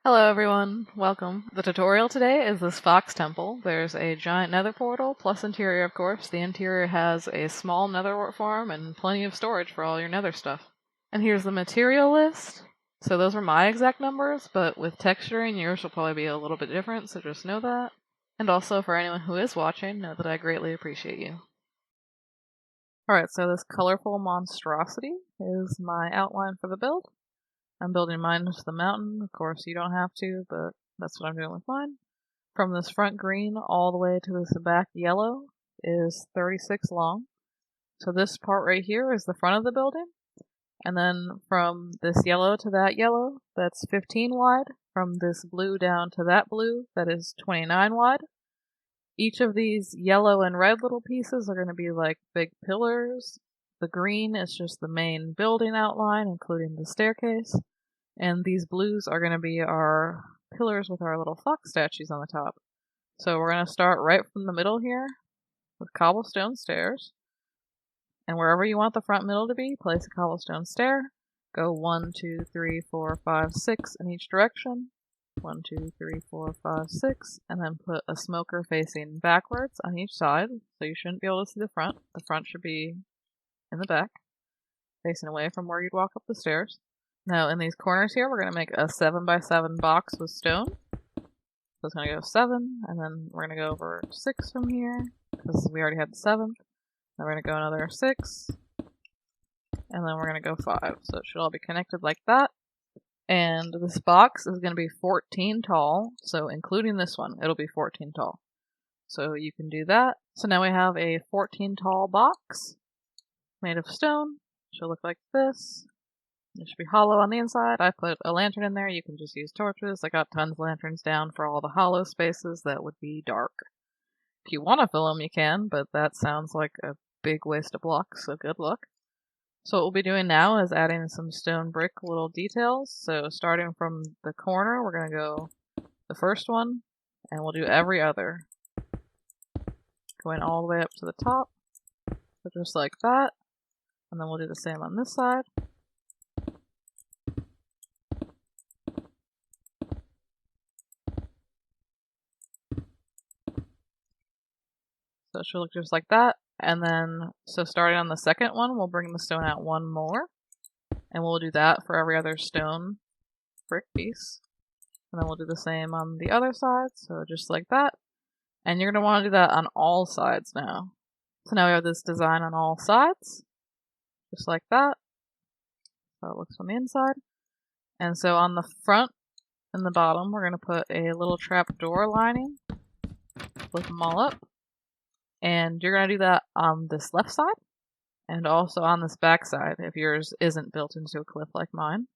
Hello everyone, welcome. The tutorial today is this fox temple. There's a giant nether portal, plus interior of course. The interior has a small nether farm and plenty of storage for all your nether stuff. And here's the material list. So those are my exact numbers, but with texturing yours will probably be a little bit different, so just know that. And also for anyone who is watching, know that I greatly appreciate you. Alright, so this colorful monstrosity is my outline for the build. I'm building mine to the mountain. Of course, you don't have to, but that's what I'm doing with mine. From this front green all the way to this back yellow is 36 long. So this part right here is the front of the building. And then from this yellow to that yellow, that's 15 wide. From this blue down to that blue, that is 29 wide. Each of these yellow and red little pieces are going to be like big pillars. The green is just the main building outline, including the staircase. And these blues are going to be our pillars with our little fox statues on the top. So we're going to start right from the middle here with cobblestone stairs. And wherever you want the front middle to be, place a cobblestone stair. Go 1, 2, 3, 4, 5, 6 in each direction. 1, 2, 3, 4, 5, 6. And then put a smoker facing backwards on each side. So you shouldn't be able to see the front. The front should be in the back, facing away from where you'd walk up the stairs. Now in these corners here, we're going to make a 7x7 box with stone. So it's going to go 7, and then we're going to go over 6 from here, because we already had the 7th. Then we're going to go another 6, and then we're going to go 5. So it should all be connected like that. And this box is going to be 14 tall, so including this one, it'll be 14 tall. So you can do that. So now we have a 14 tall box made of stone. Should look like this. It should be hollow on the inside. I put a lantern in there. You can just use torches. I got tons of lanterns down for all the hollow spaces that would be dark. If you want to fill them, you can, but that sounds like a big waste of blocks, so good luck. So what we'll be doing now is adding some stone brick little details. So starting from the corner, we're going to go the first one, and we'll do every other. Going all the way up to the top. So just like that. And then we'll do the same on this side. So it should look just like that. And then, so starting on the second one, we'll bring the stone out one more. And we'll do that for every other stone brick piece. And then we'll do the same on the other side, so just like that. And you're going to want to do that on all sides now. So now we have this design on all sides. Just like that. So it looks from the inside. And so on the front and the bottom, we're going to put a little trapdoor lining. Flip them all up. And you're going to do that on this left side, and also on this back side, if yours isn't built into a cliff like mine.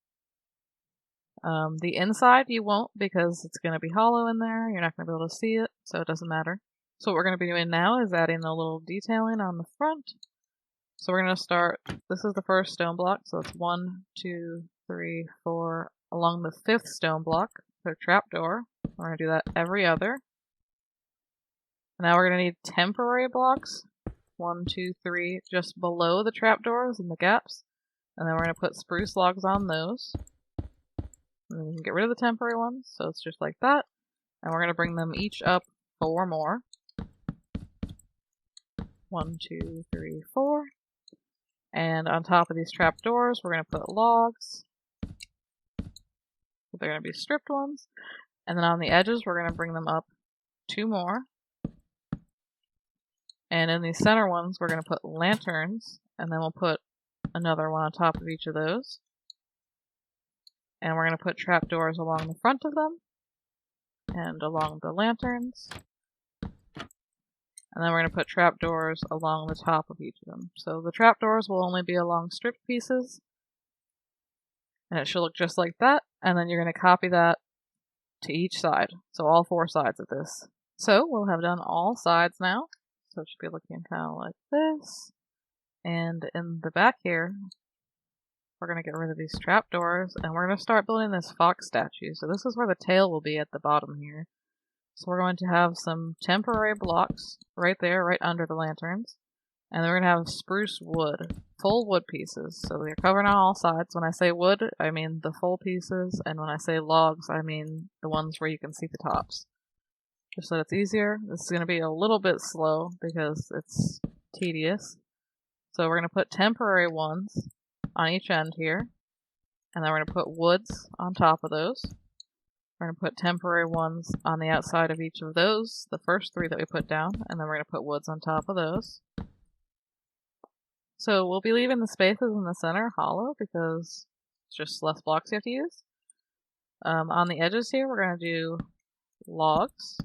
The inside you won't, because it's going to be hollow in there, you're not going to be able to see it, so it doesn't matter. So what we're going to be doing now is adding a little detailing on the front. So we're going to start, this is the first stone block, so it's 1, 2, 3, 4, along the 5th stone block, put a trapdoor. We're going to do that every other. Now we're going to need temporary blocks, 1, 2, 3, just below the trapdoors and the gaps. And then we're going to put spruce logs on those. And then you can get rid of the temporary ones, so it's just like that. And we're going to bring them each up 4 more. 1, 2, 3, 4. And on top of these trapdoors, we're going to put logs. They're going to be stripped ones. And then on the edges, we're going to bring them up 2 more. And in these center ones, we're going to put lanterns, and then we'll put another one on top of each of those. And we're going to put trapdoors along the front of them, and along the lanterns. And then we're going to put trapdoors along the top of each of them. So the trapdoors will only be along stripped pieces, and it should look just like that. And then you're going to copy that to each side, so all 4 sides of this. So we'll have done all sides now. So it should be looking kind of like this. And in the back here, we're going to get rid of these trapdoors, and we're going to start building this fox statue. So this is where the tail will be at the bottom here. So we're going to have some temporary blocks right there, right under the lanterns. And then we're going to have spruce wood, full wood pieces. So they're covering on all sides. When I say wood, I mean the full pieces, and when I say logs, I mean the ones where you can see the tops. Just so it's easier. This is going to be a little bit slow because it's tedious. So we're going to put temporary ones on each end here, and then we're going to put woods on top of those. We're going to put temporary ones on the outside of each of those, the first 3 that we put down, and then we're going to put woods on top of those. So we'll be leaving the spaces in the center hollow because it's just less blocks you have to use. On the edges here, we're going to do logs,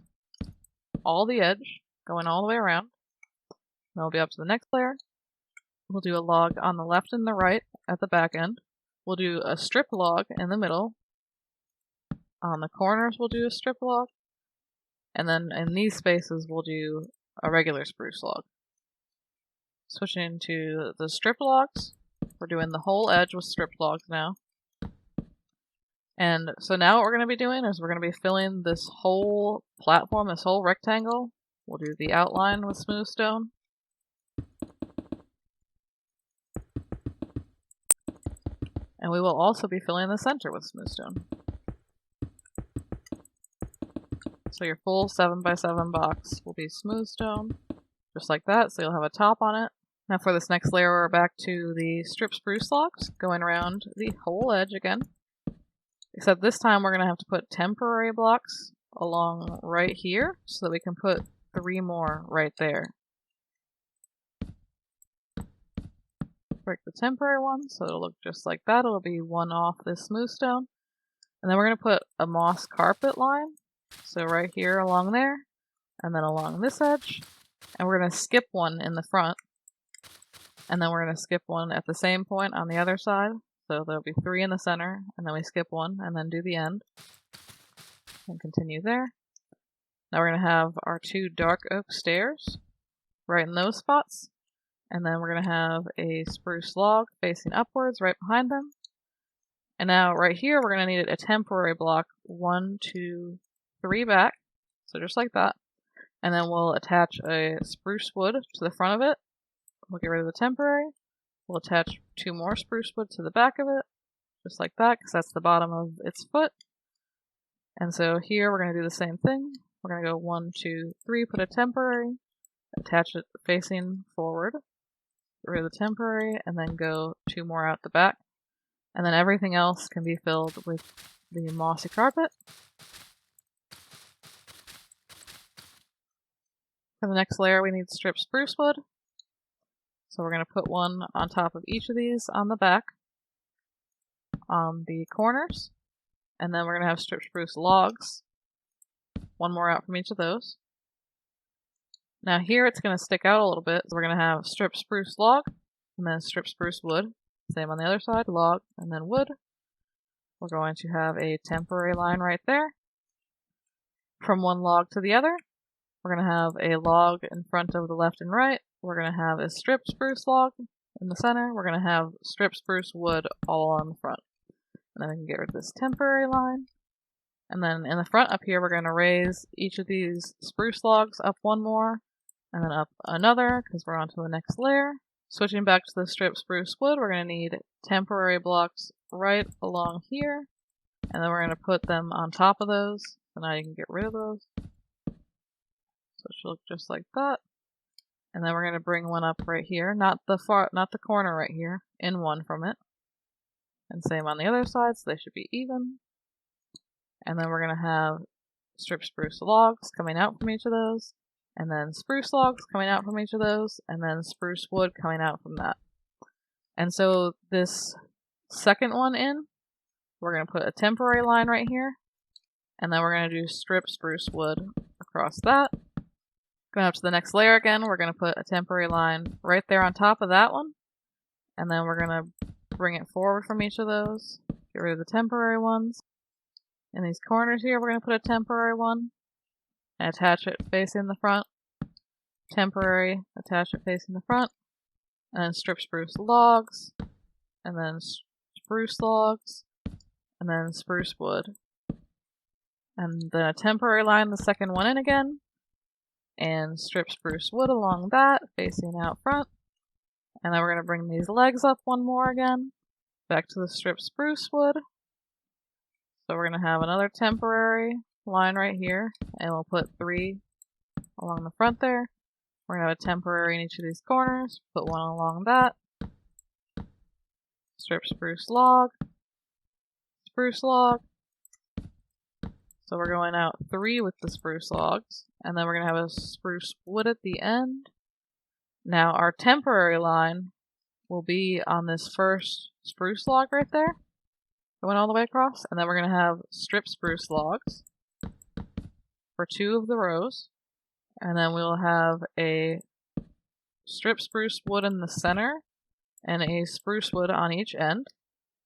all the edge, going all the way around. Then we'll be up to the next layer. We'll do a log on the left and the right at the back end. We'll do a strip log in the middle. On the corners, we'll do a strip log. And then in these spaces, we'll do a regular spruce log. Switching to the strip logs. We're doing the whole edge with strip logs now. And so now what we're going to be doing is we're going to be filling this whole platform, this whole rectangle. We'll do the outline with smooth stone. And we will also be filling the center with smooth stone. So your full 7x7 box will be smooth stone, just like that, so you'll have a top on it. Now for this next layer, we're back to the strip spruce logs, going around the whole edge again. Except this time we're going to have to put temporary blocks along right here, so that we can put 3 more right there. Break the temporary one, so it'll look just like that. It'll be 1 off this smooth stone. And then we're going to put a moss carpet line, so right here along there, and then along this edge. And we're going to skip 1 in the front. And then we're going to skip 1 at the same point on the other side. So there'll be 3 in the center, and then we skip 1, and then do the end. And continue there. Now we're going to have our 2 dark oak stairs right in those spots. And then we're going to have a spruce log facing upwards right behind them. And now right here we're going to need a temporary block 1, 2, 3 back. So just like that. And then we'll attach a spruce wood to the front of it. We'll get rid of the temporary. We'll attach 2 more spruce wood to the back of it, just like that, because that's the bottom of its foot. And so here we're going to do the same thing. We're going to go 1, 2, 3, put a temporary, attach it facing forward, get rid of the temporary, and then go 2 more out the back. And then everything else can be filled with the mossy carpet. For the next layer, we need strip spruce wood. So we're going to put 1 on top of each of these on the back, on the corners, and then we're going to have strip spruce logs, 1 more out from each of those. Now here it's going to stick out a little bit, so we're going to have strip spruce log, and then strip spruce wood, same on the other side, log, and then wood. We're going to have a temporary line right there, from 1 log to the other. We're going to have a log in front of the left and right. We're going to have a strip spruce log in the center. We're going to have strip spruce wood all on the front. And then we can get rid of this temporary line. And then in the front up here, we're going to raise each of these spruce logs up 1 more, and then up another, because we're on to the next layer. Switching back to the strip spruce wood, we're going to need temporary blocks right along here. And then we're going to put them on top of those. So now you can get rid of those. So it should look just like that. And then we're going to bring 1 up right here, not the corner right here, in 1 from it. And same on the other side, so they should be even. And then we're going to have strip spruce logs coming out from each of those, and then spruce logs coming out from each of those, and then spruce wood coming out from that. And so this second one in, we're going to put a temporary line right here, and then we're going to do strip spruce wood across that. Going up to the next layer again, we're going to put a temporary line right there on top of that one. And then we're going to bring it forward from each of those. Get rid of the temporary ones. In these corners here, we're going to put a temporary one. And attach it facing the front. Temporary, attach it facing the front. And then strip spruce logs. And then spruce logs. And then spruce wood. And then a temporary line, the second one in again. and strip spruce wood along that, facing out front. And then we're going to bring these legs up one more again, back to the strip spruce wood. So we're going to have another temporary line right here, and we'll put 3 along the front there. We're going to have a temporary in each of these corners, put 1 along that. Strip spruce log, spruce log. So we're going out 3 with the spruce logs, and then we're going to have a spruce wood at the end. Now our temporary line will be on this first spruce log right there, going all the way across, and then we're going to have strip spruce logs for 2 of the rows, and then we'll have a strip spruce wood in the center and a spruce wood on each end.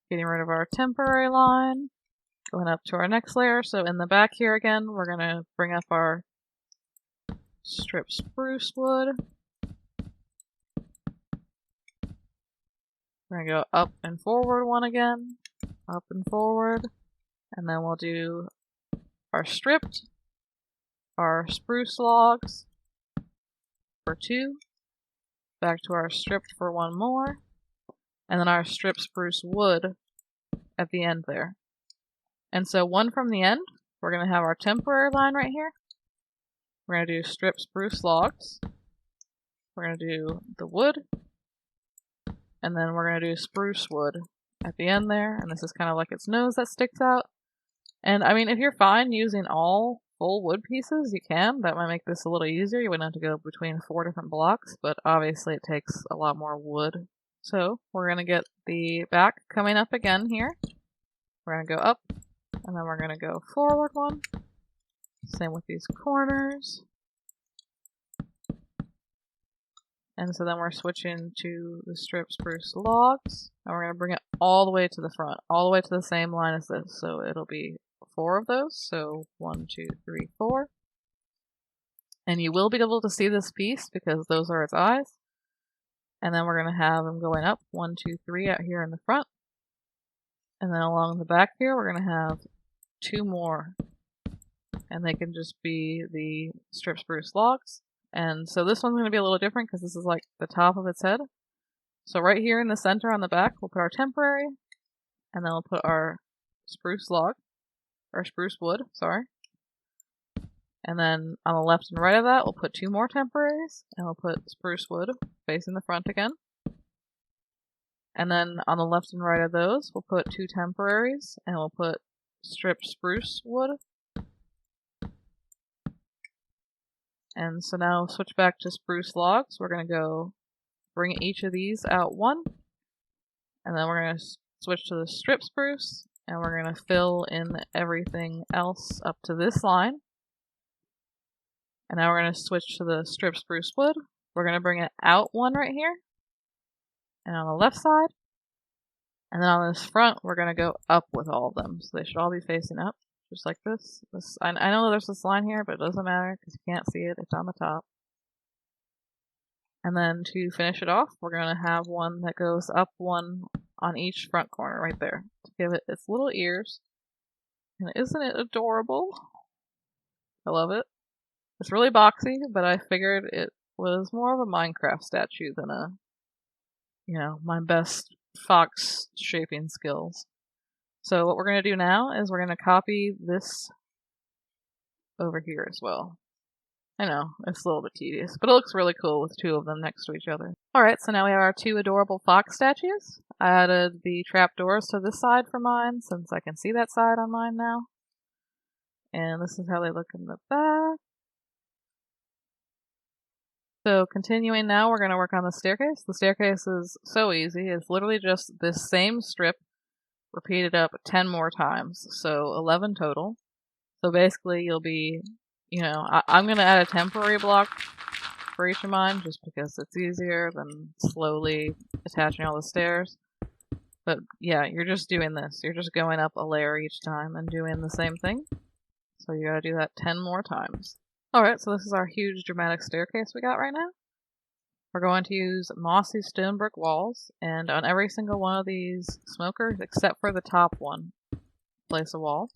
Getting rid of our temporary line, going up to our next layer. So in the back here again, we're going to bring up our strip spruce wood. We're going to go up and forward 1 again, up and forward, and then we'll do our stripped, our spruce logs for 2, back to our stripped for 1 more, and then our strip spruce wood at the end there. And so 1 from the end, we're going to have our temporary line right here. We're going to do strip spruce logs. We're going to do the wood. And then we're going to do spruce wood at the end there. And this is kind of like its nose that sticks out. And I mean, if you're fine using all full wood pieces, you can. That might make this a little easier. You wouldn't have to go between 4 different blocks, but obviously it takes a lot more wood. So we're going to get the back coming up again here. We're going to go up, and then we're going to go forward 1. Same with these corners. And so then we're switching to the strip spruce logs, and we're going to bring it all the way to the front, all the way to the same line as this. So it'll be 4 of those. So 1, 2, 3, 4. And you will be able to see this piece because those are its eyes. And then we're going to have them going up 1, 2, 3 out here in the front. And then along the back here, we're going to have 2 more. And they can just be the strip spruce logs. And so this one's going to be a little different because this is like the top of its head. So right here in the center on the back, we'll put our temporary. And then we'll put our spruce log. Or spruce wood, sorry. And then on the left and right of that, we'll put 2 more temporaries. And we'll put spruce wood facing the front again. And then on the left and right of those, we'll put 2 temporaries, and we'll put strip spruce wood. And so now we'll switch back to spruce logs. We're going to go bring each of these out 1. And then we're going to switch to the strip spruce, and we're going to fill in everything else up to this line. And now we're going to switch to the strip spruce wood. We're going to bring it out 1 right here. And on the left side. And then on this front, we're going to go up with all of them. So they should all be facing up, just like this. I know there's this line here, but it doesn't matter because you can't see it. It's on the top. And then to finish it off, we're going to have one that goes up 1 on each front corner right there to give it its little ears. And isn't it adorable? I love it. It's really boxy, but I figured it was more of a Minecraft statue than a, my best fox shaping skills. So what we're going to do now is we're going to copy this over here as well. I know, it's a little bit tedious, but it looks really cool with 2 of them next to each other. Alright, so now we have our 2 adorable fox statues. I added the trapdoors to this side for mine, since I can see that side on mine now. And this is how they look in the back. So continuing now, we're going to work on the staircase. The staircase is so easy. It's literally just this same strip repeated up 10 more times. So 11 total. So basically you'll be, I'm going to add a temporary block for each of mine just because it's easier than slowly attaching all the stairs. But yeah, you're just doing this. You're just going up a layer each time and doing the same thing. So you gotta do that 10 more times. Alright, so this is our huge dramatic staircase we got right now. We're going to use mossy stone brick walls, and on every single one of these smokers, except for the top one, place a wall.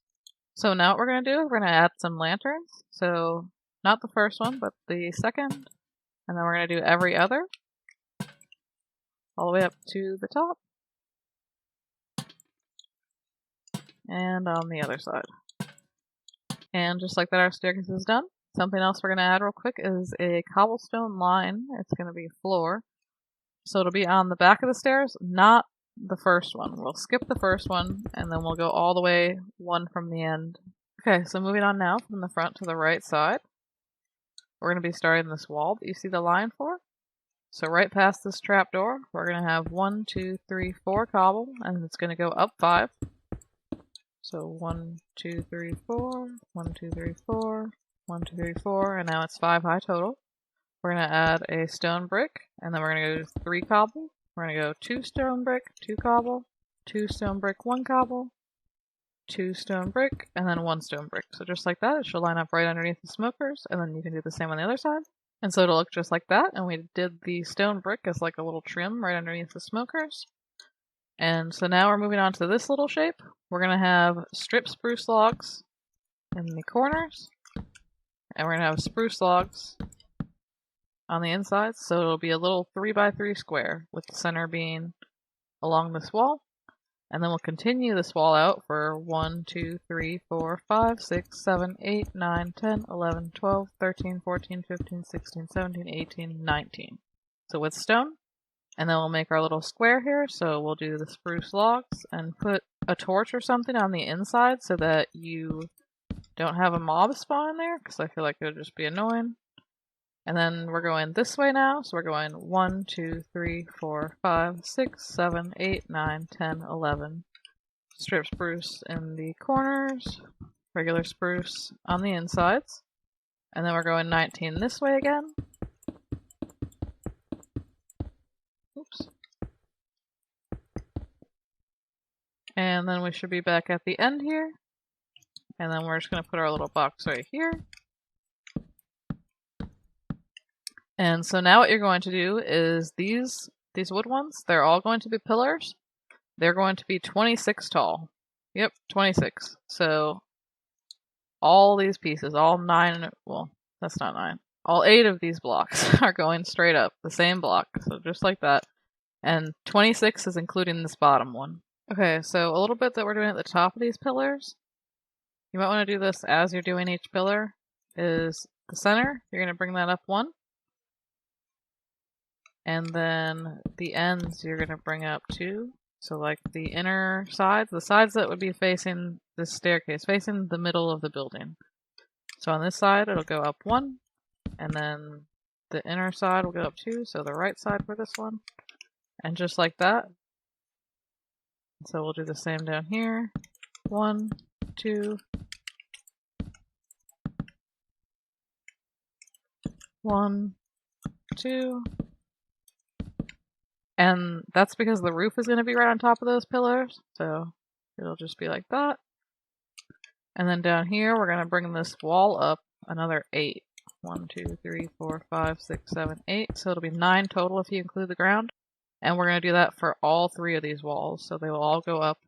So now what we're going to do is we're going to add some lanterns. So Not the first one, but the second. And then we're going to do every other. All the way up to the top. And on the other side. And just like that, our staircase is done. Something else we're going to add real quick is a cobblestone line. It's going to be floor. So it'll be on the back of the stairs, not the first one. We'll skip the first one, and then we'll go all the way one from the end. Okay, so moving on now from the front to the right side. We're going to be starting this wall that you see the line for. So right past this trap door, we're going to have 1, 2, 3, 4 cobble, and it's going to go up 5. So 1, 2, 3, 4, 1, 2, 3, 4, 1, 2, 3, 4, and now it's 5 high total. We're going to add a stone brick, and then we're going to go 3 cobble. We're going to go 2 stone brick, 2 cobble, 2 stone brick, 1 cobble, 2 stone brick, and then 1 stone brick. So just like that, it should line up right underneath the smokers, and then you can do the same on the other side. And so it'll look just like that, and we did the stone brick as like a little trim right underneath the smokers. And so now we're moving on to this little shape. We're going to have strip spruce logs in the corners, and we're going to have spruce logs on the inside, so it'll be a little 3x3 square with the center being along this wall. And then we'll continue this wall out for 1, 2, 3, 4, 5, 6, 7, 8, 9, 10, 11, 12, 13, 14, 15, 16, 17, 18, 19. So with stone. And then we'll make our little square here, so we'll do the spruce logs and put a torch or something on the inside so that you don't have a mob spawn in there, because I feel like it would just be annoying. And then we're going this way now, so we're going 1, 2, 3, 4, 5, 6, 7, 8, 9, 10, 11. Strip spruce in the corners, regular spruce on the insides. And then we're going 19 this way again. Oops. And then we should be back at the end here. And then we're just going to put our little box right here. And so now what you're going to do is these wood ones, they're all going to be pillars. They're going to be 26 tall. Yep, 26. So all these pieces, all 9, well, that's not 9. All 8 of these blocks are going straight up, the same block, so just like that. And 26 is including this bottom one. Okay, so a little bit that we're doing at the top of these pillars, you might want to do this as you're doing each pillar, is the center, you're going to bring that up 1. And then the ends you're going to bring up 2. So like the inner sides, the sides that would be facing this staircase, facing the middle of the building. So on this side it'll go up 1, and then the inner side will go up 2, so the right side for this one. And just like that. So we'll do the same down here. 1, 2, 1, 2. And that's because the roof is going to be right on top of those pillars, so it'll just be like that. And then down here, we're going to bring this wall up another 8. 1, 2, 3, 4, 5, 6, 7, 8. So it'll be 9 total if you include the ground. And we're going to do that for all 3 of these walls, so they will all go up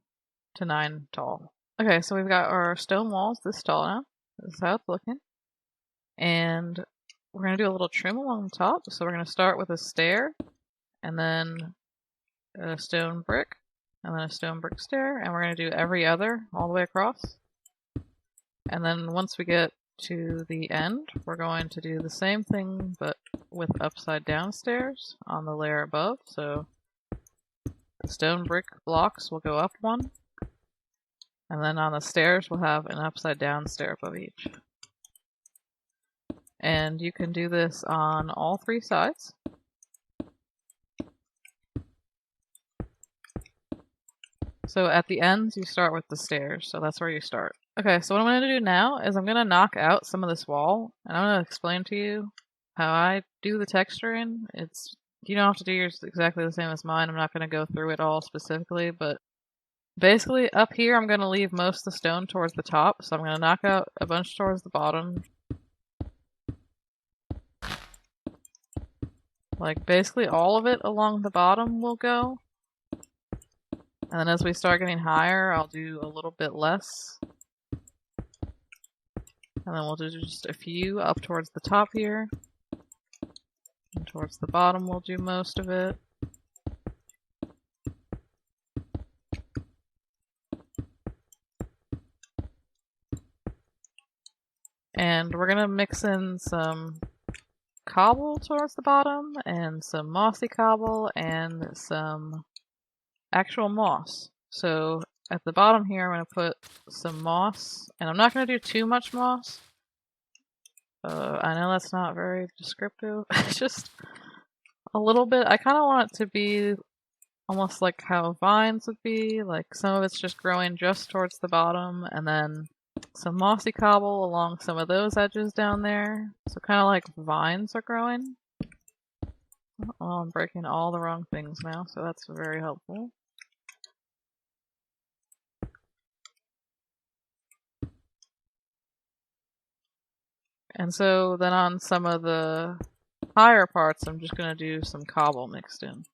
to 9 tall. Okay, so we've got our stone walls this tall now. This is how it's looking. And we're going to do a little trim along the top. So we're going to start with a stair, and then a stone brick, and then a stone brick stair, and we're going to do every other all the way across. And then once we get to the end, we're going to do the same thing but with upside down stairs on the layer above. So the stone brick blocks will go up 1, and then on the stairs we'll have an upside down stair above each. And you can do this on all 3 sides. So at the ends, you start with the stairs, so that's where you start. Okay, so what I'm going to do now is I'm going to knock out some of this wall, and I'm going to explain to you how I do the texturing. You don't have to do yours exactly the same as mine. I'm not going to go through it all specifically, but basically up here I'm going to leave most of the stone towards the top, so I'm going to knock out a bunch towards the bottom. Like basically all of it along the bottom will go. And then as we start getting higher, I'll do a little bit less. And then we'll do just a few up towards the top here. And towards the bottom we'll do most of it. And we're gonna mix in some cobble towards the bottom, and some mossy cobble, and some actual moss. So at the bottom here I'm gonna put some moss, and I'm not gonna do too much moss. I know that's not very descriptive. It's just a little bit. I kind of want it to be almost like how vines would be. Like some of it's just growing just towards the bottom, and then some mossy cobble along some of those edges down there. So kind of like vines are growing. Oh, I'm breaking all the wrong things now, so that's very helpful. And so then on some of the higher parts, I'm just going to do some cobble mixed in.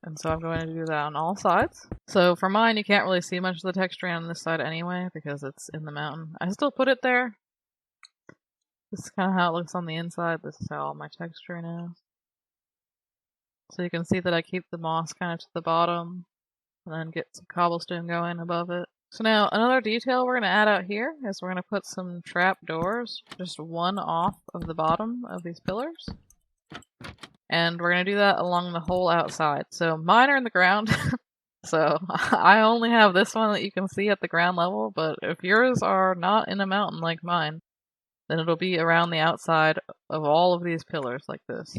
And so I'm going to do that on all sides. So for mine, you can't really see much of the texturing on this side anyway, because it's in the mountain. I still put it there. This is kind of how it looks on the inside. This is how all my texturing is. So you can see that I keep the moss kind of to the bottom, and then get some cobblestone going above it. So now another detail we're going to add out here is we're going to put some trap doors, just one off of the bottom of these pillars. And we're going to do that along the whole outside. So mine are in the ground, so I only have this one that you can see at the ground level, but if yours are not in a mountain like mine, then it'll be around the outside of all of these pillars like this.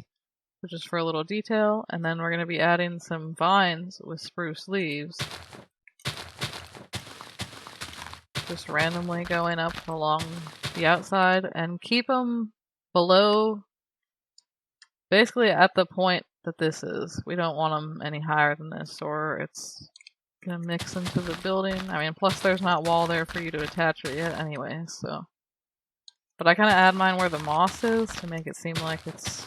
So just for a little detail, and then we're going to be adding some vines with spruce leaves. Just randomly going up along the outside, and keep them below, basically at the point that this is. We don't want them any higher than this, or it's gonna mix into the building. I mean, plus there's not wall there for you to attach it yet anyway, so. But I kind of add mine where the moss is to make it seem like it's,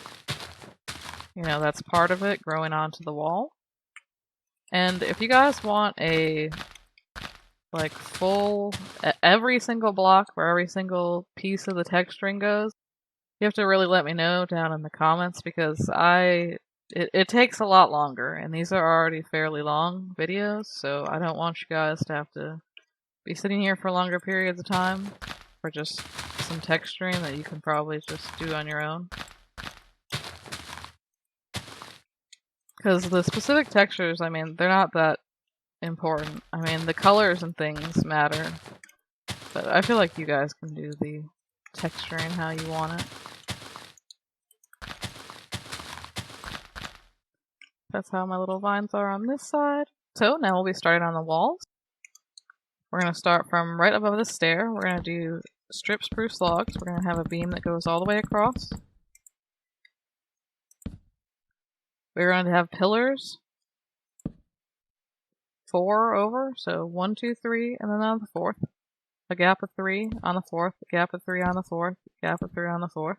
you know, that's part of it growing onto the wall. And if you guys want a like full, every single block where every single piece of the texturing goes, you have to really let me know down in the comments, because it takes a lot longer, and these are already fairly long videos, so I don't want you guys to have to be sitting here for longer periods of time for just some texturing that you can probably just do on your own. Because the specific textures, I mean, they're not that important. I mean, the colors and things matter, but I feel like you guys can do the texturing how you want it. That's how my little vines are on this side. So now we'll be starting on the walls. We're going to start from right above the stair. We're going to do strip spruce logs. We're going to have a beam that goes all the way across. We're going to have pillars 4 over, so 1, 2, 3, and then on the 4th. A gap of 3 on the 4th, a gap of 3 on the 4th, a gap of 3 on the 4th.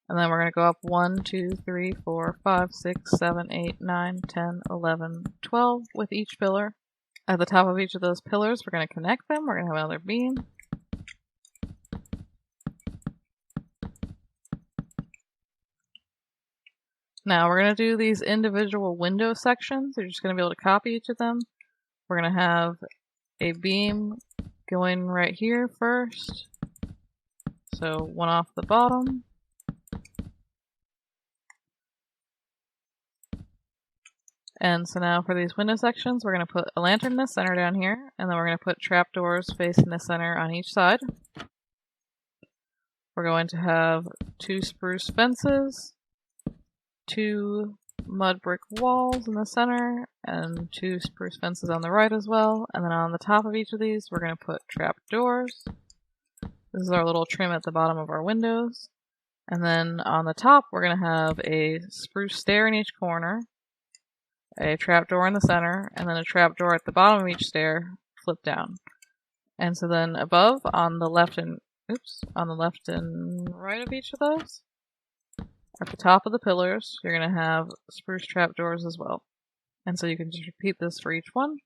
And then we're going to go up 1, 2, 3, 4, 5, 6, 7, 8, 9, 10, 11, 12 with each pillar. At the top of each of those pillars, we're going to connect them. We're going to have another beam. Now we're going to do these individual window sections. You're just going to be able to copy each of them. We're going to have a beam going right here first. So one off the bottom. And so now for these window sections, we're going to put a lantern in the center down here, and then we're going to put trapdoors facing the center on each side. We're going to have 2 spruce fences, 2 mud brick walls in the center, and 2 spruce fences on the right as well. And then on the top of each of these, we're going to put trapdoors. This is our little trim at the bottom of our windows. And then on the top, we're going to have a spruce stair in each corner, a trapdoor in the center, and then a trapdoor at the bottom of each stair, flip down. And so then above, on the left and right of each of those, at the top of the pillars, you're going to have spruce trapdoors as well. And so you can just repeat this for each one.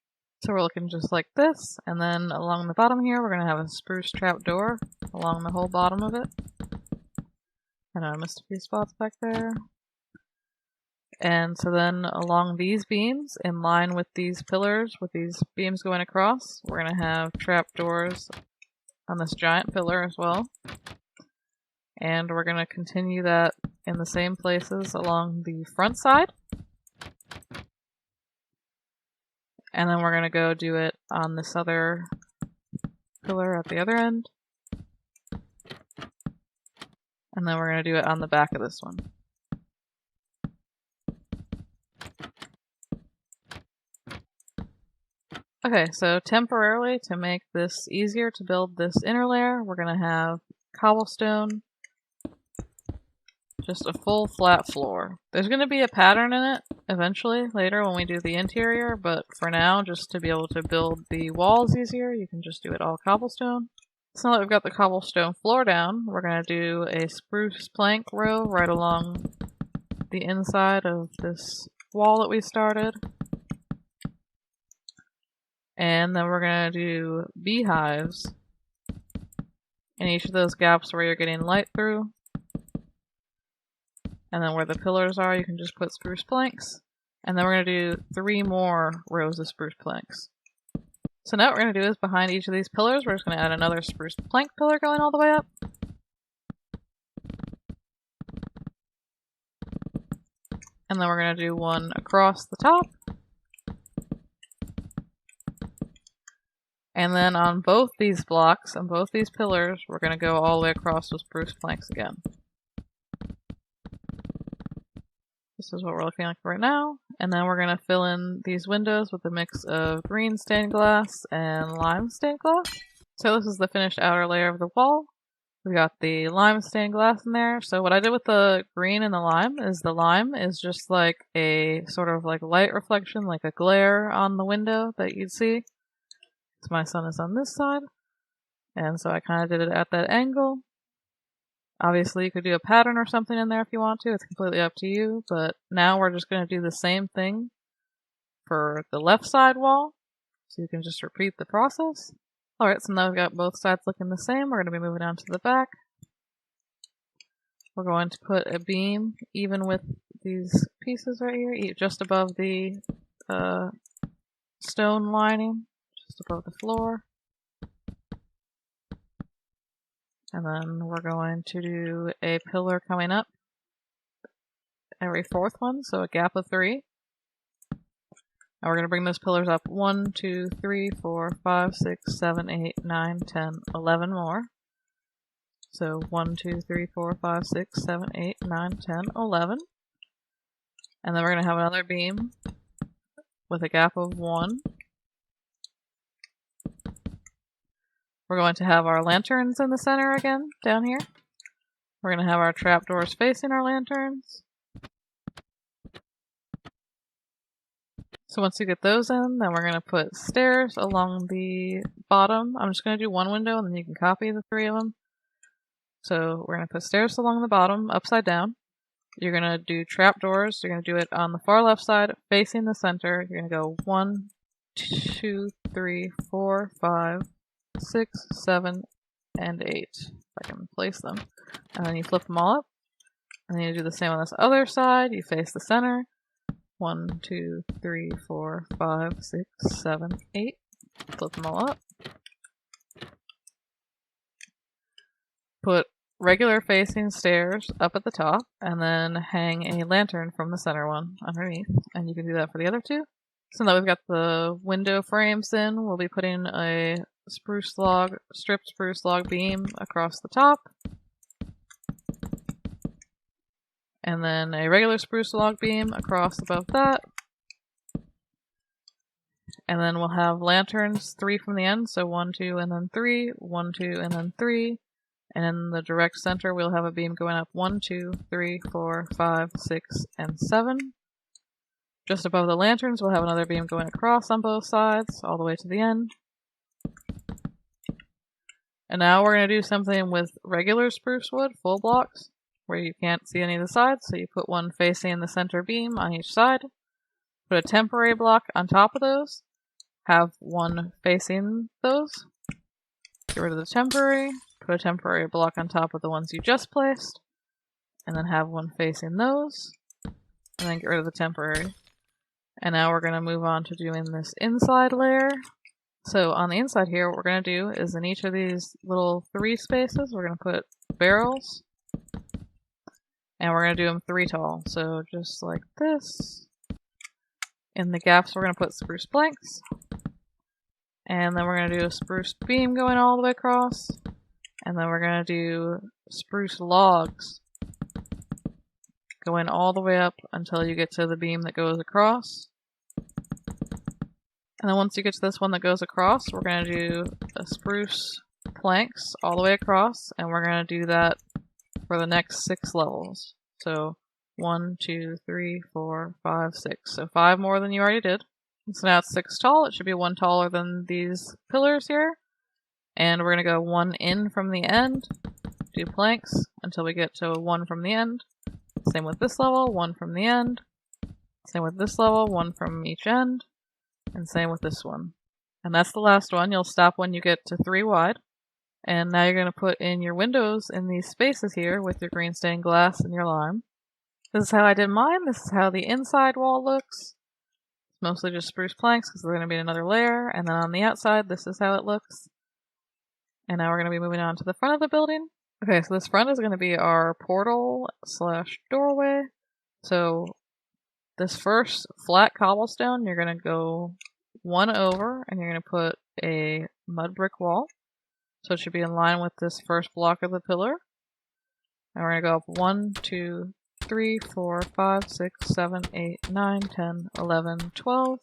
So we're looking just like this, and then along the bottom here we're going to have a spruce trap door along the whole bottom of it. And I missed a few spots back there. And so then along these beams, in line with these pillars, with these beams going across, we're going to have trap doors on this giant pillar as well. And we're going to continue that in the same places along the front side. And then we're going to go do it on this other pillar at the other end. And then we're going to do it on the back of this one. Okay, so temporarily, to make this easier to build this inner layer, we're going to have cobblestone, just a full flat floor. There's going to be a pattern in it eventually, later when we do the interior, but for now, just to be able to build the walls easier, you can just do it all cobblestone. So now that we've got the cobblestone floor down, we're going to do a spruce plank row right along the inside of this wall that we started. And then we're going to do beehives in each of those gaps where you're getting light through. And then where the pillars are, you can just put spruce planks. And then we're going to do 3 more rows of spruce planks. So now what we're going to do is behind each of these pillars, we're just going to add another spruce plank pillar going all the way up. And then we're going to do one across the top. And then on both these blocks, on both these pillars, we're going to go all the way across with spruce planks again. This is what we're looking like right now. And then we're going to fill in these windows with a mix of green stained glass and lime stained glass. So this is the finished outer layer of the wall. We got the lime stained glass in there. So what I did with the green and the lime is just like a sort of like light reflection, like a glare on the window that you'd see. So my sun is on this side, and so I kind of did it at that angle. Obviously you could do a pattern or something in there if you want to, it's completely up to you, but now we're just going to do the same thing for the left side wall, so you can just repeat the process. Alright, so now we've got both sides looking the same, we're going to be moving on to the back. We're going to put a beam even with these pieces right here, just above the stone lining. Just above the floor. And then we're going to do a pillar coming up every 4th one, so a gap of 3. And we're going to bring those pillars up 1, 2, 3, 4, 5, 6, 7, 8, 9, 10, 11 more. So 1, 2, 3, 4, 5, 6, 7, 8, 9, 10, 11. And then we're going to have another beam with a gap of 1. We're going to have our lanterns in the center again, down here. We're going to have our trapdoors facing our lanterns. So once you get those in, then we're going to put stairs along the bottom. I'm just going to do one window and then you can copy the 3 of them. So we're going to put stairs along the bottom, upside down. You're going to do trapdoors. You're going to do it on the far left side, facing the center. You're going to go 1, 2, 3, 4, 5, 6, 7, and 8. If I can place them. And then you flip them all up. And then you do the same on this other side. You face the center. 1, 2, 3, 4, 5, 6, 7, 8. Flip them all up. Put regular facing stairs up at the top. And then hang a lantern from the center one underneath. And you can do that for the other 2. So now we've got the window frames in. We'll be putting a stripped spruce log beam across the top. And then a regular spruce log beam across above that. And then we'll have lanterns, 3 from the end, so 1, 2, and then 3, 1, 2, and then 3. And in the direct center, we'll have a beam going up 1, 2, 3, 4, 5, 6, and 7. Just above the lanterns, we'll have another beam going across on both sides, all the way to the end. And now we're going to do something with regular spruce wood, full blocks, where you can't see any of the sides, so you put one facing the center beam on each side. Put a temporary block on top of those. have one facing those. Get rid of the temporary, put a temporary block on top of the ones you just placed, and then have one facing those, and then get rid of the temporary. And now we're going to move on to doing this inside layer. So on the inside here, what we're going to do is in each of these little 3 spaces, we're going to put barrels, and we're going to do them 3 tall. So just like this. In the gaps, we're going to put spruce planks. And then we're going to do a spruce beam going all the way across. And then we're going to do spruce logs going all the way up until you get to the beam that goes across. And then once you get to this one that goes across, we're going to do a spruce planks all the way across. And we're going to do that for the next 6 levels. So 1, 2, 3, 4, 5, 6. So 5 more than you already did. So now it's 6 tall. It should be 1 taller than these pillars here. And we're going to go 1 in from the end, do planks until we get to 1 from the end. Same with this level, 1 from the end. Same with this level, 1 from each end. And same with this one. And that's the last one. You'll stop when you get to 3 wide. And now you're going to put in your windows in these spaces here with your green stained glass and your lime. This is how I did mine. This is how the inside wall looks. It's mostly just spruce planks because they're going to be another layer. And then on the outside, this is how it looks. And now we're going to be moving on to the front of the building. Okay, so this front is going to be our portal / doorway. So this first flat cobblestone, you're going to go 1 over and you're going to put a mud brick wall. So it should be in line with this first block of the pillar. And we're going to go up 1, 2, 3, 4, 5, 6, 7, 8, 9, 10, 11, 12.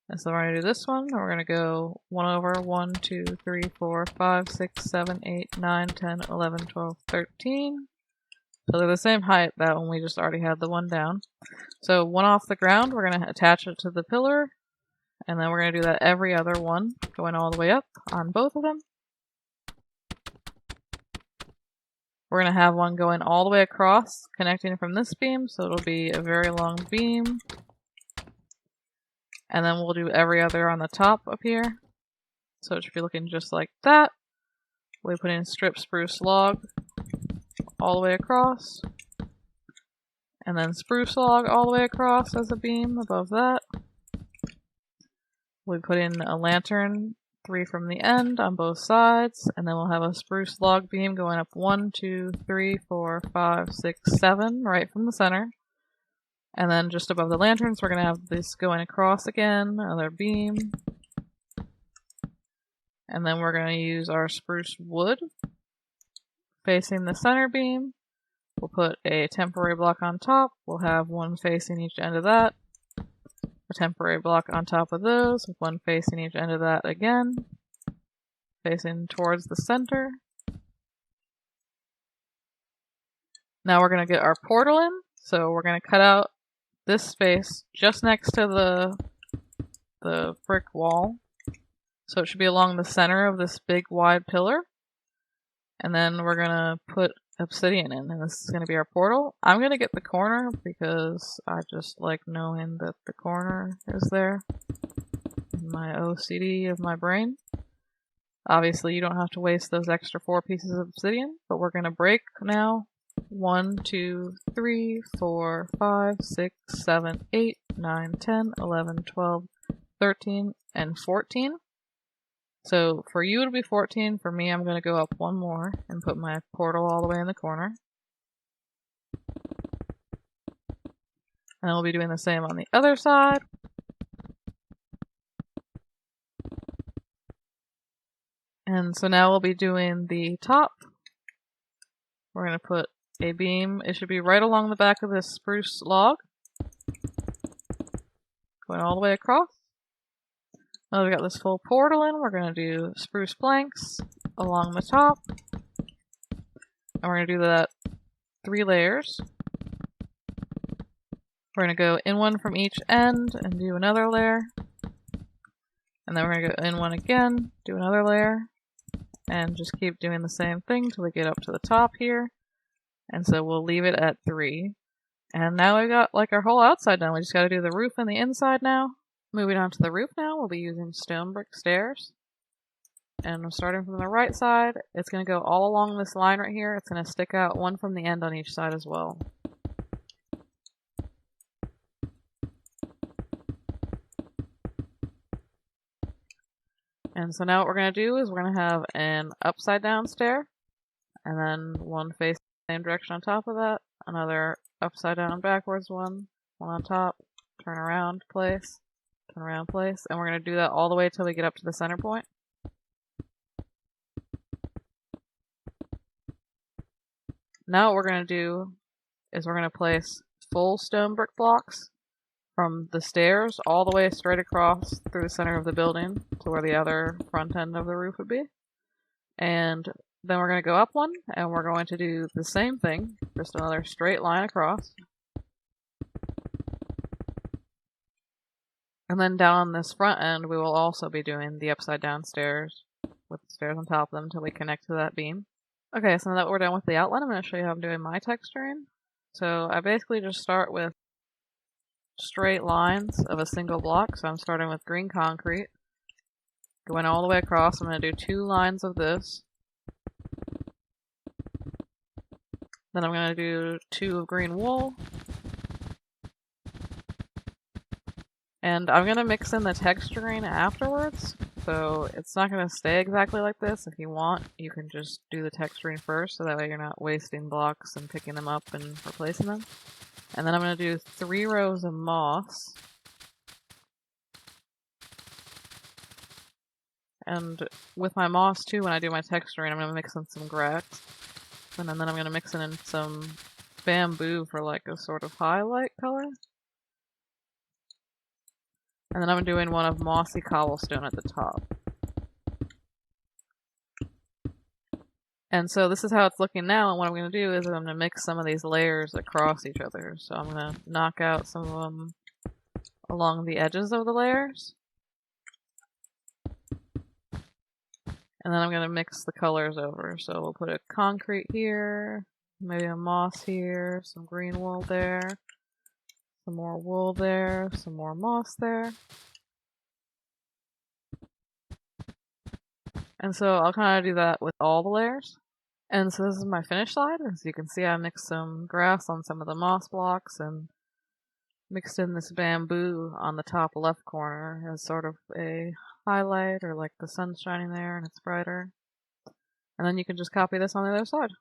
And so we're going to do this one. And we're going to go 1 over 1, 2, 3, 4, 5, 6, 7, 8, 9, 10, 11, 12, 13. So they're the same height, that one we just already had the one down. So 1 off the ground, we're going to attach it to the pillar. And then we're going to do that every other one, going all the way up on both of them. We're going to have one going all the way across, connecting from this beam, so it'll be a very long beam. And then we'll do every other on the top up here. So it should be looking just like that. We put in strip spruce log all the way across. And then spruce log all the way across as a beam above that. We put in a lantern 3 from the end on both sides, and then we'll have a spruce log beam going up 1, 2, 3, 4, 5, 6, 7 right from the center. And then just above the lanterns, we're going to have this going across again, another beam. And then we're going to use our spruce wood facing the center beam. We'll put a temporary block on top. We'll have one facing each end of that. A temporary block on top of those, with one facing each end of that again, facing towards the center. Now we're going to get our portal in, so we're going to cut out this space just next to the brick wall. So it should be along the center of this big wide pillar. And then we're going to put obsidian in, and this is going to be our portal. I'm going to get the corner because I just like knowing that the corner is there. My OCD of my brain. Obviously you don't have to waste those extra 4 pieces of obsidian, but we're going to break now. 1, 2, 3, 4, 5, 6, 7, 8, 9, 10, 11, 12, 13, and 14. So for you it'll be 14. For me, I'm going to go up 1 more and put my portal all the way in the corner. And we'll be doing the same on the other side. And so now we'll be doing the top. We're going to put a beam. It should be right along the back of this spruce log, going all the way across. Now we've got this full portal in. We're going to do spruce planks along the top. And we're going to do that 3 layers. We're going to go in 1 from each end and do another layer. And then we're going to go in 1 again, do another layer. And just keep doing the same thing till we get up to the top here. And so we'll leave it at 3. And now we got like our whole outside done. We just got to do the roof and the inside now. Moving on to the roof now, we'll be using stone brick stairs. And starting from the right side, it's going to go all along this line right here. It's going to stick out one from the end on each side as well. And so now what we're going to do is we're going to have an upside down stair, and then one facing the same direction on top of that, another upside down backwards one on top, turn around place, turn around place, and we're going to do that all the way till we get up to the center point. Now what we're going to do is we're going to place full stone brick blocks from the stairs all the way straight across through the center of the building to where the other front end of the roof would be. And then we're going to go up one, and we're going to do the same thing, just another straight line across. And then down on this front end, we will also be doing the upside down stairs with the stairs on top of them until we connect to that beam. Okay, so now that we're done with the outline, I'm going to show you how I'm doing my texturing. So I basically just start with straight lines of a single block. So I'm starting with green concrete, going all the way across. I'm going to do 2 lines of this. Then I'm going to do 2 of green wool. And I'm going to mix in the texturing afterwards, so it's not going to stay exactly like this. If you want, you can just do the texturing first, so that way you're not wasting blocks and picking them up and replacing them. And then I'm going to do 3 rows of moss. And with my moss too, when I do my texturing, I'm going to mix in some grass. And then I'm going to mix in some bamboo for like a sort of highlight color. And then I'm doing one of mossy cobblestone at the top. And so this is how it's looking now, and what I'm going to do is I'm going to mix some of these layers across each other. So I'm going to knock out some of them along the edges of the layers. And then I'm going to mix the colors over. So we'll put a concrete here, maybe a moss here, some green wool there. Some more wool there, some more moss there. And so I'll kind of do that with all the layers. And so this is my finished slide. As you can see, I mixed some grass on some of the moss blocks and mixed in this bamboo on the top left corner as sort of a highlight, or like the sun's shining there and it's brighter. And then you can just copy this on the other side.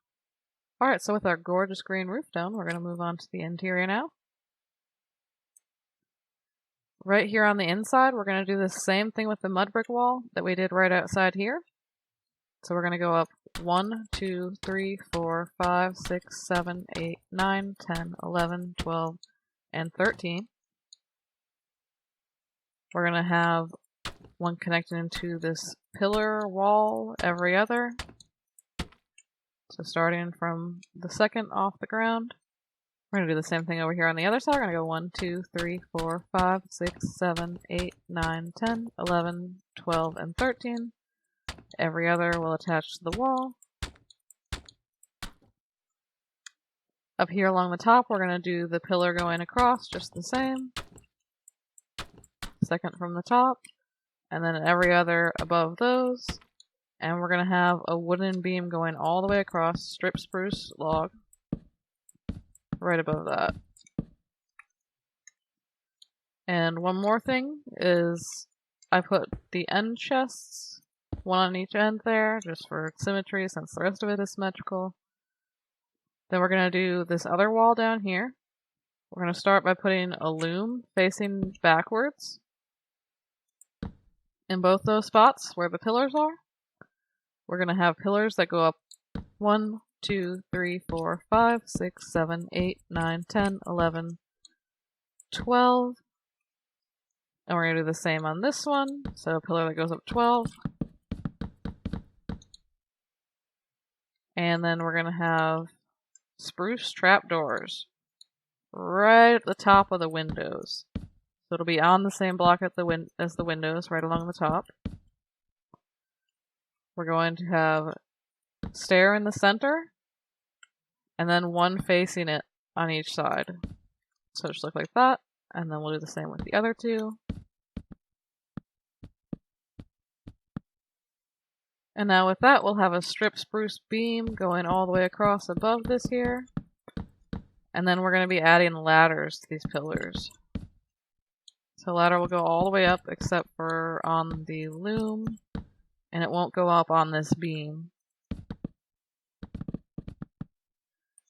Alright, so with our gorgeous green roof done, we're going to move on to the interior now. Right here on the inside, we're going to do the same thing with the mud brick wall that we did right outside here. So we're going to go up 1, 2, 3, 4, 5, 6, 7, 8, 9, 10, 11, 12, and 13. We're going to have one connected into this pillar wall every other. So starting from the second off the ground. We're going to do the same thing over here on the other side. We're going to go 1, 2, 3, 4, 5, 6, 7, 8, 9, 10, 11, 12, and 13. Every other will attach to the wall. Up here along the top, we're going to do the pillar going across just the same. Second from the top. And then every other above those. And we're going to have a wooden beam going all the way across, strip spruce log. Right above that. And one more thing is I put the end chests, one on each end there, just for symmetry since the rest of it is symmetrical. Then we're going to do this other wall down here. We're going to start by putting a loom facing backwards in both those spots where the pillars are. We're going to have pillars that go up 1, 2, 3, 4, 5, 6, 7, 8, 9, 10, 11, 12. And we're going to do the same on this one. So a pillar that goes up 12. And then we're going to have spruce trapdoors right at the top of the windows. So it'll be on the same block as the windows, right along the top. We're going to have stair in the center, and then one facing it on each side. So it should look like that, and then we'll do the same with the other two. And now with that, we'll have a strip spruce beam going all the way across above this here. And then we're going to be adding ladders to these pillars. So ladder will go all the way up except for on the loom, and it won't go up on this beam.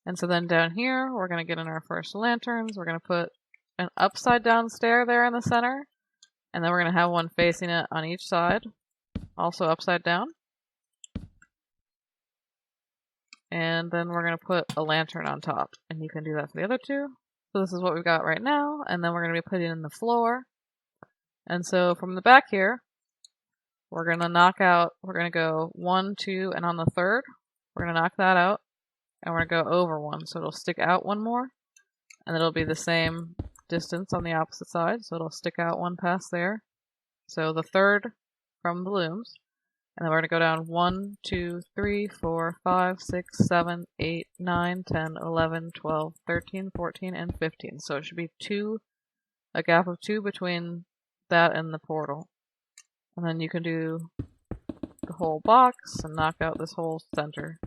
And so then down here, we're going to get in our first lanterns. We're going to put an upside down stair there in the center, and then we're going to have one facing it on each side, also upside down. And then we're going to put a lantern on top, and you can do that for the other two. So this is what we've got right now, and then we're going to be putting in the floor. And so from the back here, we're going to go 1, 2, and on the third, we're going to knock that out, and we're going to go over one, so it'll stick out one more, and it'll be the same distance on the opposite side, so it'll stick out one past there. So the third from the looms, and then we're going to go down 1, 2, 3, 4, 5, 6, 7, 8, 9, 10, 11, 12, 13, 14, and 15. So it should be a gap of 2 between that and the portal. And then you can do the whole box and knock out this whole center.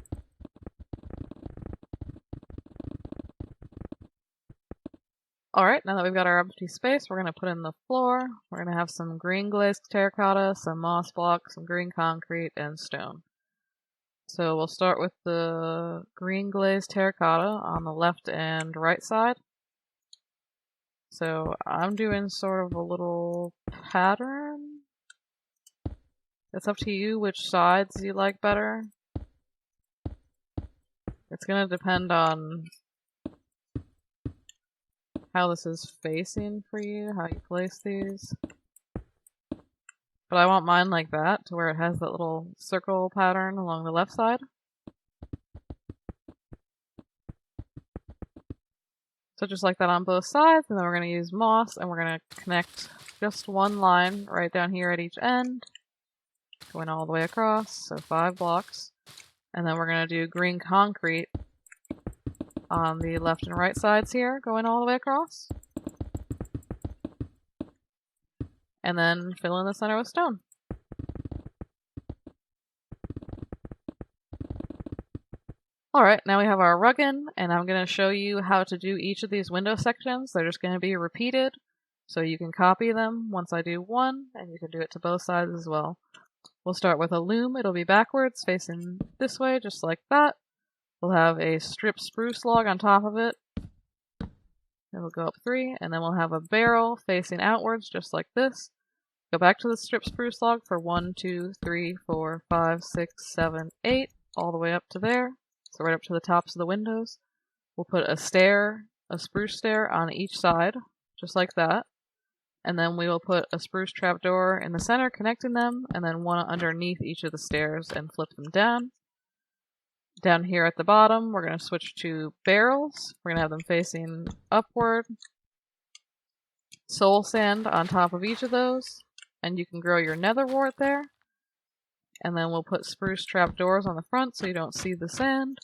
Alright, now that we've got our empty space, we're going to put in the floor. We're going to have some green glazed terracotta, some moss blocks, some green concrete, and stone. So we'll start with the green glazed terracotta on the left and right side. So I'm doing sort of a little pattern. It's up to you which sides you like better. It's going to depend on how this is facing for you, how you place these. But I want mine like that, to where it has that little circle pattern along the left side. So just like that on both sides, and then we're going to use moss, and we're going to connect just one line right down here at each end, going all the way across, so 5 blocks. And then we're going to do green concrete on the left and right sides here, going all the way across. And then fill in the center with stone. Alright, now we have our rug in, and I'm going to show you how to do each of these window sections. They're just going to be repeated, so you can copy them once I do one, and you can do it to both sides as well. We'll start with a loom. It'll be backwards, facing this way, just like that. We'll have a strip spruce log on top of it. It'll go up 3, and then we'll have a barrel facing outwards, just like this. Go back to the strip spruce log for 1, 2, 3, 4, 5, 6, 7, 8, all the way up to there. So right up to the tops of the windows. We'll put a spruce stair on each side, just like that. And then we will put a spruce trapdoor in the center, connecting them, and then one underneath each of the stairs and flip them down. Down here at the bottom, we're going to switch to barrels. We're going to have them facing upward. Soul sand on top of each of those. And you can grow your nether wart there. And then we'll put spruce trapdoors on the front so you don't see the sand.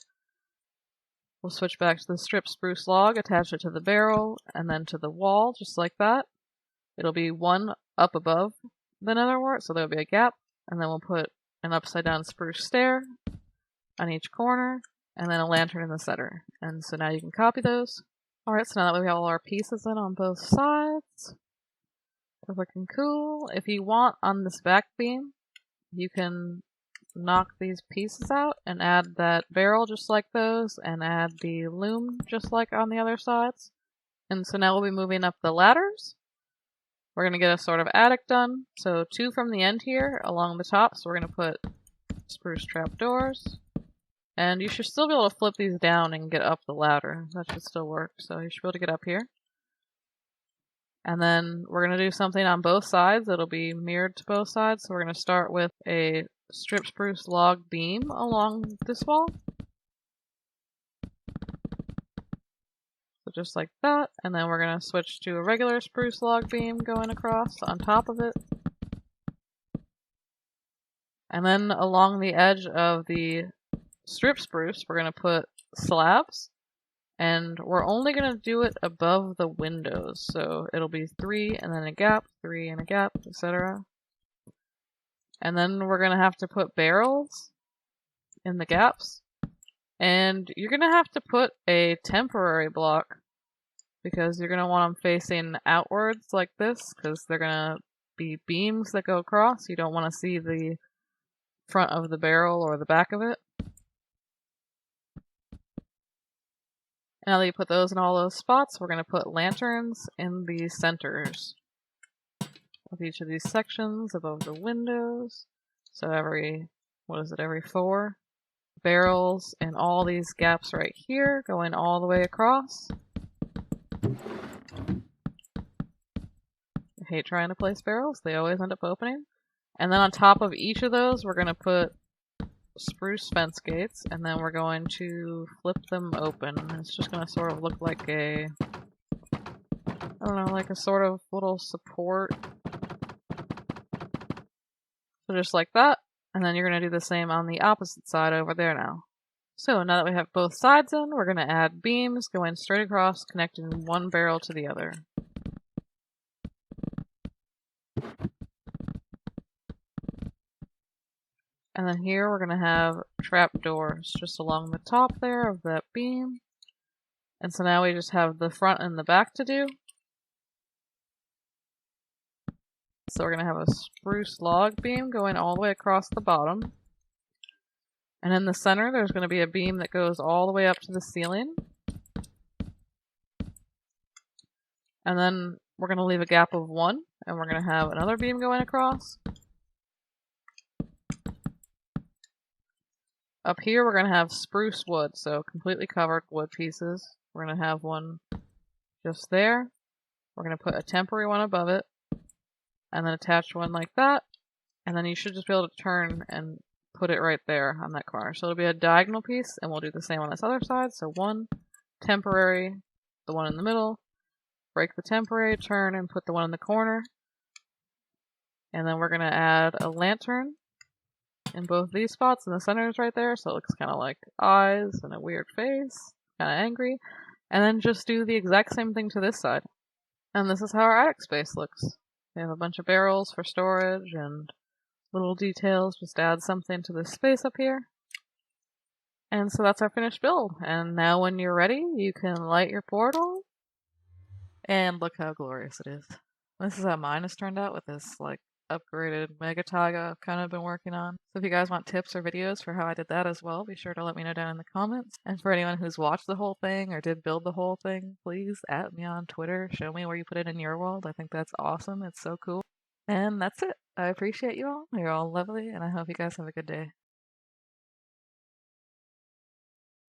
We'll switch back to the strip spruce log, attach it to the barrel, and then to the wall, just like that. It'll be one up above the nether wart, so there'll be a gap. And then we'll put an upside down spruce stair on each corner, and then a lantern in the center. And so now you can copy those. Alright, so now that we have all our pieces in on both sides, they're looking cool. If you want on this back beam, you can knock these pieces out and add that barrel just like those, and add the loom just like on the other sides. And so now we'll be moving up the ladders. We're going to get a sort of attic done. So 2 from the end here along the top, so we're going to put spruce trapdoors. And you should still be able to flip these down and get up the ladder. That should still work, so you should be able to get up here. And then we're going to do something on both sides. It'll be mirrored to both sides. So we're going to start with a strip spruce log beam along this wall. So just like that. And then we're going to switch to a regular spruce log beam going across on top of it. And then along the edge of the strip spruce, we're going to put slabs. And we're only going to do it above the windows. So it'll be 3 and then a gap, 3 and a gap, etc. And then we're going to have to put barrels in the gaps. And you're going to have to put a temporary block because you're going to want them facing outwards like this because they're going to be beams that go across. You don't want to see the front of the barrel or the back of it. Now that you put those in all those spots, we're going to put lanterns in the centers of each of these sections above the windows. So every 4 barrels in all these gaps right here, going all the way across. I hate trying to place barrels, they always end up opening. And then on top of each of those, we're going to put spruce fence gates, and then we're going to flip them open. It's just going to sort of look like a, I don't know, like a sort of little support. So just like that, and then you're going to do the same on the opposite side over there now. So now that we have both sides in, we're going to add beams going straight across, connecting one barrel to the other. And then here we're going to have trap doors just along the top there of that beam. And so now we just have the front and the back to do. So we're going to have a spruce log beam going all the way across the bottom. And in the center, there's going to be a beam that goes all the way up to the ceiling. And then we're going to leave a gap of 1, and we're going to have another beam going across. Up here, we're going to have spruce wood, so completely covered wood pieces. We're going to have one just there. We're going to put a temporary one above it, and then attach one like that. And then you should just be able to turn and put it right there on that corner. So it'll be a diagonal piece, and we'll do the same on this other side. So 1 temporary, the one in the middle, break the temporary, turn, and put the one in the corner. And then we're going to add a lantern in both these spots, and the center is right there, so it looks kind of like eyes and a weird face, kind of angry. And then just do the exact same thing to this side. And this is how our attic space looks. We have a bunch of barrels for storage and little details, just add something to this space up here. And so that's our finished build. And now when you're ready, you can light your portal. And look how glorious it is. This is how mine has turned out with this like upgraded mega taiga I've kind of been working on. So if you guys want tips or videos for how I did that as well, be sure to let me know down in the comments. And for anyone who's watched the whole thing or did build the whole thing, please @ me on Twitter. Show me where you put it in your world. I think that's awesome. It's so cool. And that's it. I appreciate you all. You're all lovely, and I hope you guys have a good day.